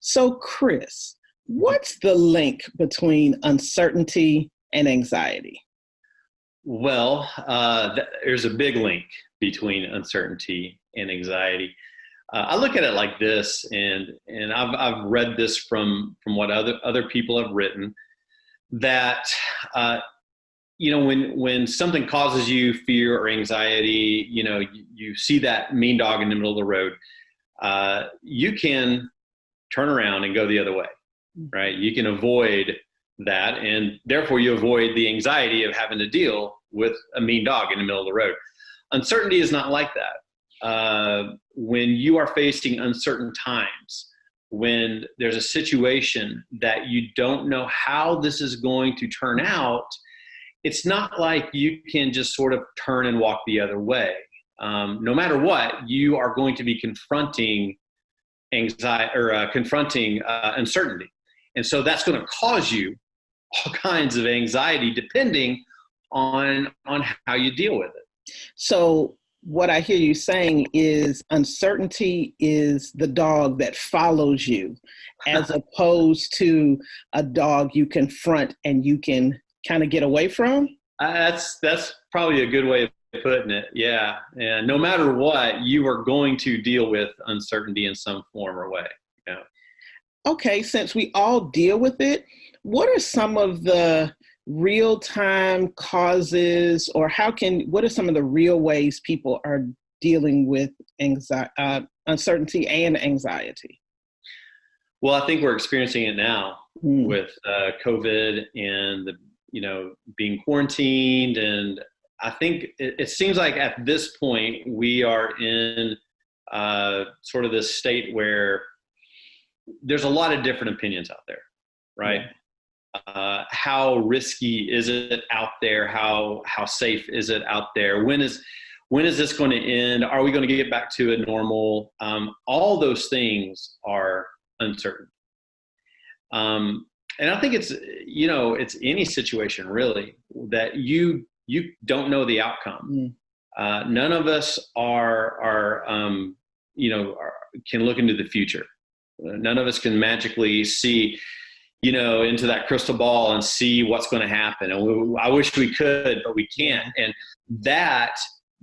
So, Chris, what's the link between uncertainty and anxiety? Well, there's a big link between uncertainty and anxiety. I look at it like this, and I've read this from what other people have written that when something causes you fear or anxiety, you see that mean dog in the middle of the road, you can turn around and go the other way, right? You can avoid that, and therefore you avoid the anxiety of having to deal with a mean dog in the middle of the road. Uncertainty is not like that. When you are facing uncertain times, when there's a situation that you don't know how this is going to turn out, it's not like you can just sort of turn and walk the other way. No matter what, you are going to be confronting anxiety or confronting uncertainty. And so that's going to cause you all kinds of anxiety depending on how you deal with it. So, what I hear you saying is uncertainty is the dog that follows you, as opposed to a dog you confront and you can kind of get away from? That's probably a good way of putting it. Yeah. And no matter what, you are going to deal with uncertainty in some form or way. Yeah. Okay, since we all deal with it, what are some of the real-time causes, or what are some of the real ways people are dealing with uncertainty and anxiety? Well, I think we're experiencing it now with COVID and being quarantined. And I think it seems like at this point we are in sort of this state where there's a lot of different opinions out there, right? Yeah. How risky is it out there? How safe is it out there? When is this going to end? Are we going to get back to a normal? All those things are uncertain. And I think it's any situation really that you don't know the outcome. None of us can look into the future. None of us can magically see into that crystal ball and see what's going to happen. And I wish we could, but we can't. And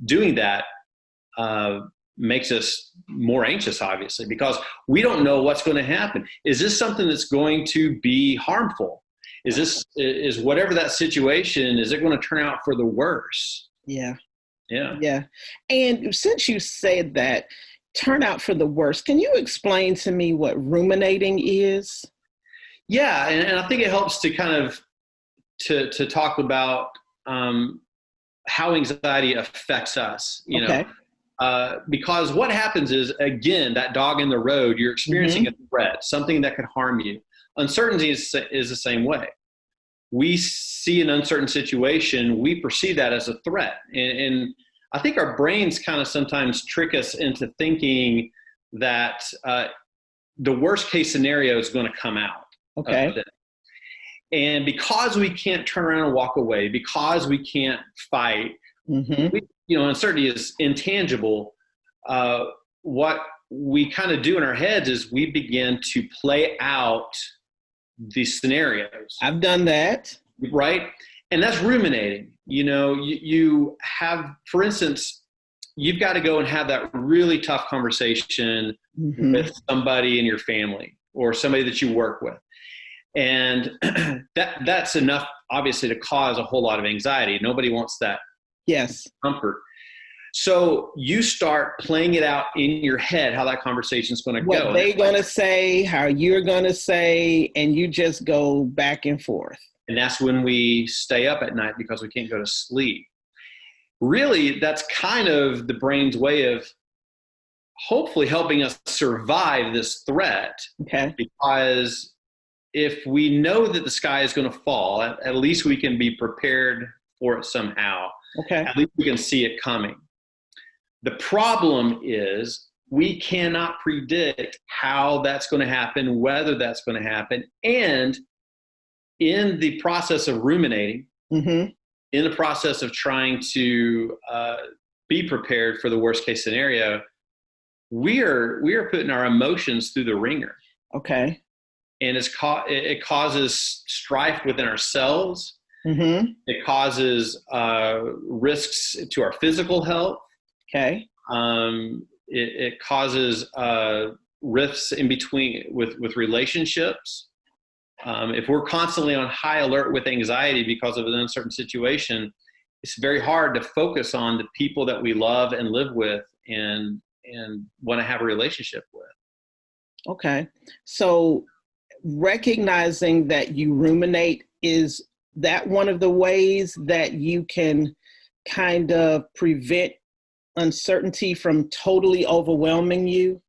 doing that makes us more anxious, obviously, because we don't know what's going to happen. Is this something that's going to be harmful? Is whatever that situation, is it going to turn out for the worse? Yeah. Yeah. Yeah. And since you said that, turn out for the worst, can you explain to me what ruminating is? Yeah, and I think it helps to kind of to talk about how anxiety affects us, because what happens is, again, that dog in the road, you're experiencing a threat, something that could harm you. Uncertainty is the same way. We see an uncertain situation, we perceive that as a threat. And I think our brains kind of sometimes trick us into thinking that the worst case scenario is going to come out. Okay. And because we can't turn around and walk away, because we can't fight, uncertainty is intangible. What we kind of do in our heads is we begin to play out these scenarios. I've done that. Right? And that's ruminating. You have, for instance, you've got to go and have that really tough conversation with somebody in your family or somebody that you work with. And that's enough, obviously, to cause a whole lot of anxiety. Nobody wants that comfort. So you start playing it out in your head, how that conversation is going to go. What they're going to say, how you're going to say, and you just go back and forth. And that's when we stay up at night because we can't go to sleep. Really, that's kind of the brain's way of hopefully helping us survive this threat. Okay. Because if we know that the sky is going to fall, at least we can be prepared for it somehow. Okay. At least we can see it coming. The problem is we cannot predict how that's going to happen, whether that's going to happen. And in the process of ruminating, in the process of trying to be prepared for the worst case scenario, we are putting our emotions through the ringer. Okay. And it causes strife within ourselves. Mm-hmm. It causes risks to our physical health. Okay. It causes rifts in between with relationships. If we're constantly on high alert with anxiety because of an uncertain situation, it's very hard to focus on the people that we love and live with and want to have a relationship with. Okay. So recognizing that you ruminate, is that one of the ways that you can kind of prevent uncertainty from totally overwhelming you?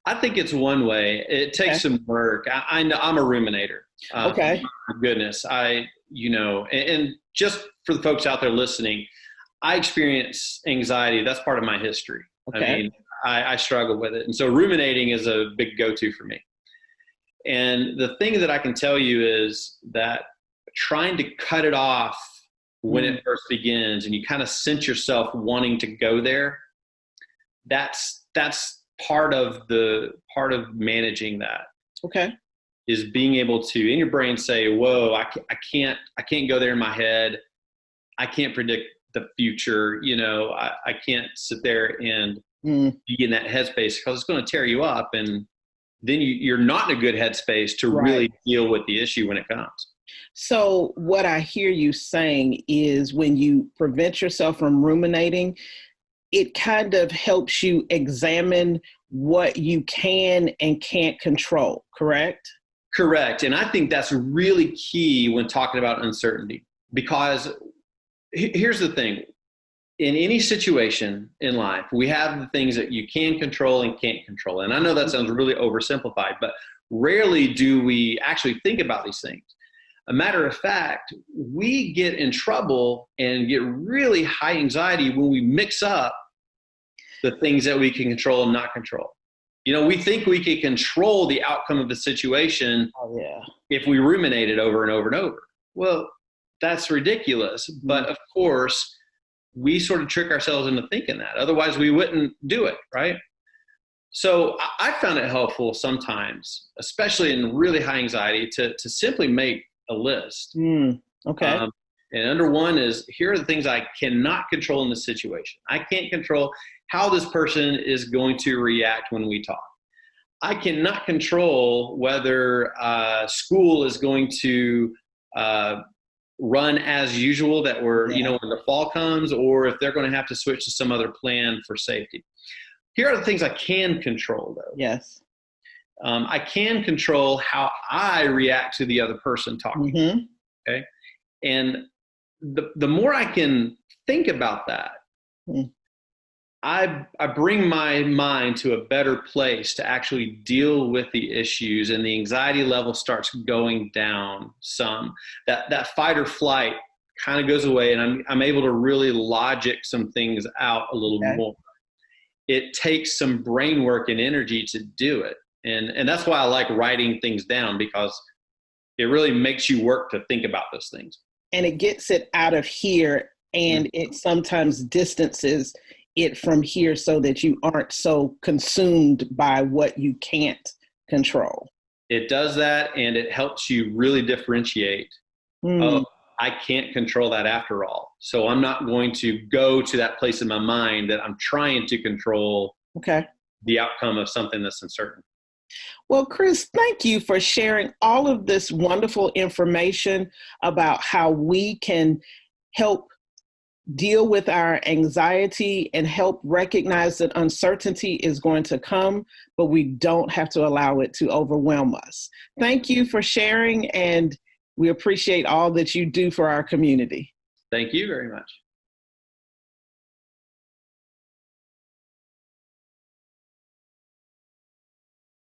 I think it's one way. It takes some work. I'm a ruminator. Okay. My goodness. And just for the folks out there listening, I experience anxiety. That's part of my history. Okay. I mean, I struggle with it. And so ruminating is a big go-to for me. And the thing that I can tell you is that trying to cut it off when it first begins and you kind of sense yourself wanting to go there, that's part of managing that. Okay. Is being able to, in your brain, say, whoa, I can't go there in my head. I can't predict the future. I can't sit there and be in that headspace because it's going to tear you up. And then you're not in a good headspace to really deal with the issue when it comes. So what I hear you saying is when you prevent yourself from ruminating, it kind of helps you examine what you can and can't control, correct? Correct. And I think that's really key when talking about uncertainty, because here's the thing. In any situation in life, we have the things that you can control and can't control. And I know that sounds really oversimplified, but rarely do we actually think about these things. A matter of fact, we get in trouble and get really high anxiety when we mix up the things that we can control and not control. We think we can control the outcome of the situation if we ruminate it over and over and over. Well, that's ridiculous. But of course, we sort of trick ourselves into thinking that. Otherwise, we wouldn't do it, right? So I found it helpful sometimes, especially in really high anxiety, to simply make a list. Okay. And under one is, here are the things I cannot control in this situation. I can't control how this person is going to react when we talk. I cannot control whether school is going to run as usual, that we're, when the fall comes, or if they're going to have to switch to some other plan for safety. Here are the things I can control, though. Yes. I can control how I react to the other person talking. Okay. And the more I can think about that, I bring my mind to a better place to actually deal with the issues, and the anxiety level starts going down some. That fight or flight kind of goes away, and I'm able to really logic some things out a little more. It takes some brain work and energy to do it. And that's why I like writing things down, because it really makes you work to think about those things. And it gets it out of here, and it sometimes distances it from here so that you aren't so consumed by what you can't control. It does that, and it helps you really differentiate. Oh, I can't control that after all. So I'm not going to go to that place in my mind that I'm trying to control the outcome of something that's uncertain. Well, Chris, thank you for sharing all of this wonderful information about how we can help deal with our anxiety and help recognize that uncertainty is going to come, but we don't have to allow it to overwhelm us. Thank you for sharing, and we appreciate all that you do for our community. Thank you very much.